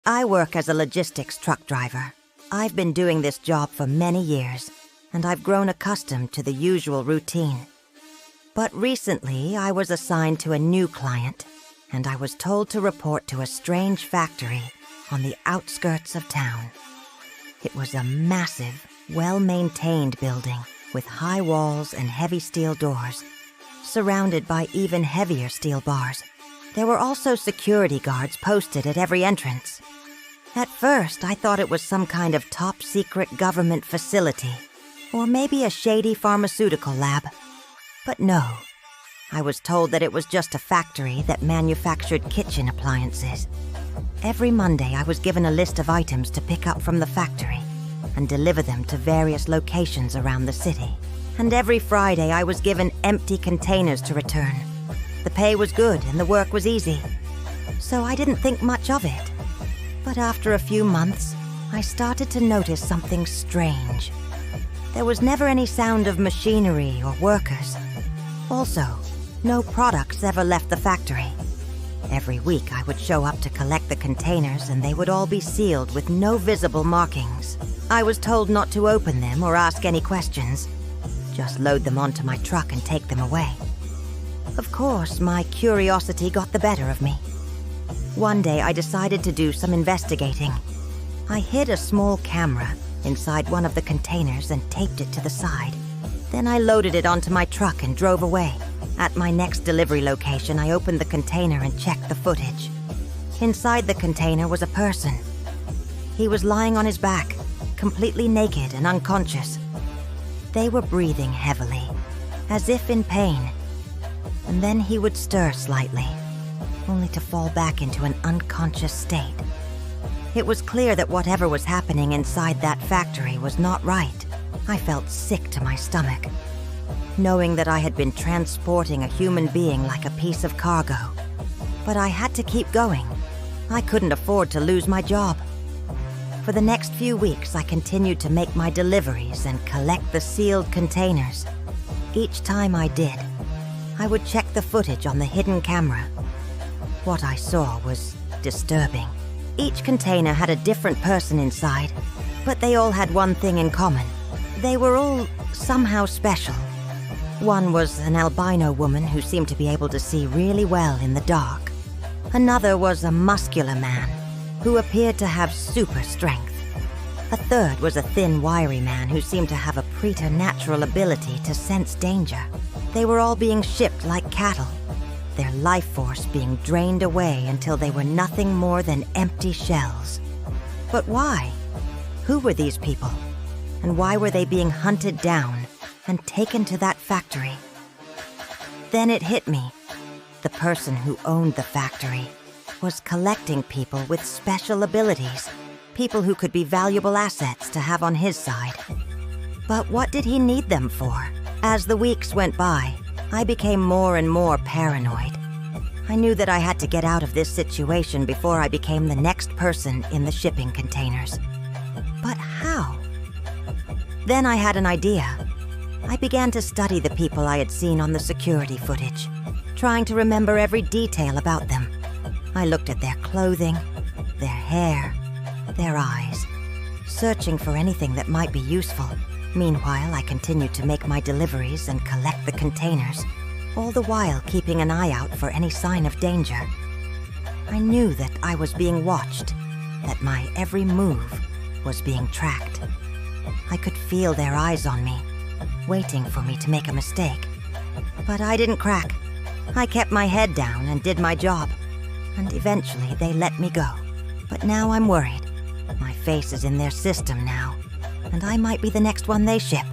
I work as a logistics truck driver. I've been doing this job for many years, and I've grown accustomed to the usual routine. But recently, I was assigned to a new client, and I was told to report to a strange factory on the outskirts of town. It was a massive, well-maintained building with high walls and heavy steel doors, surrounded by even heavier steel bars. There were also security guards posted at every entrance. At first, I thought it was some kind of top-secret government facility, or maybe a shady pharmaceutical lab. But no, I was told that it was just a factory that manufactured kitchen appliances. Every Monday, I was given a list of items to pick up from the factory and deliver them to various locations around the city. And every Friday, I was given empty containers to return. The pay was good and the work was easy, so I didn't think much of it. But after a few months, I started to notice something strange. There was never any sound of machinery or workers. Also, no products ever left the factory. Every week, I would show up to collect the containers and they would all be sealed with no visible markings. I was told not to open them or ask any questions. Just load them onto my truck and take them away. Of course, my curiosity got the better of me. One day, I decided to do some investigating. I hid a small camera inside one of the containers and taped it to the side. Then I loaded it onto my truck and drove away. At my next delivery location, I opened the container and checked the footage. Inside the container was a person. He was lying on his back, completely naked and unconscious. They were breathing heavily, as if in pain. And then he would stir slightly, only to fall back into an unconscious state. It was clear that whatever was happening inside that factory was not right. I felt sick to my stomach, knowing that I had been transporting a human being like a piece of cargo. But I had to keep going. I couldn't afford to lose my job. For the next few weeks, I continued to make my deliveries and collect the sealed containers. Each time I did, I would check the footage on the hidden camera. What I saw was disturbing. Each container had a different person inside, but they all had one thing in common. They were all somehow special. One was an albino woman who seemed to be able to see really well in the dark. Another was a muscular man who appeared to have super strength. A third was a thin, wiry man who seemed to have a preternatural ability to sense danger. They were all being shipped like cattle, their life force being drained away until they were nothing more than empty shells. But why? Who were these people? And why were they being hunted down and taken to that factory? Then it hit me. The person who owned the factory was collecting people with special abilities, people who could be valuable assets to have on his side. But what did he need them for? As the weeks went by, I became more and more paranoid. I knew that I had to get out of this situation before I became the next person in the shipping containers. But how? Then I had an idea. I began to study the people I had seen on the security footage, trying to remember every detail about them. I looked at their clothing, their hair, their eyes, searching for anything that might be useful. Meanwhile, I continued to make my deliveries and collect the containers, all the while keeping an eye out for any sign of danger. I knew that I was being watched, that my every move was being tracked. I could feel their eyes on me, waiting for me to make a mistake. But I didn't crack. I kept my head down and did my job, and eventually they let me go. But now I'm worried. My face is in their system now, and I might be the next one they ship.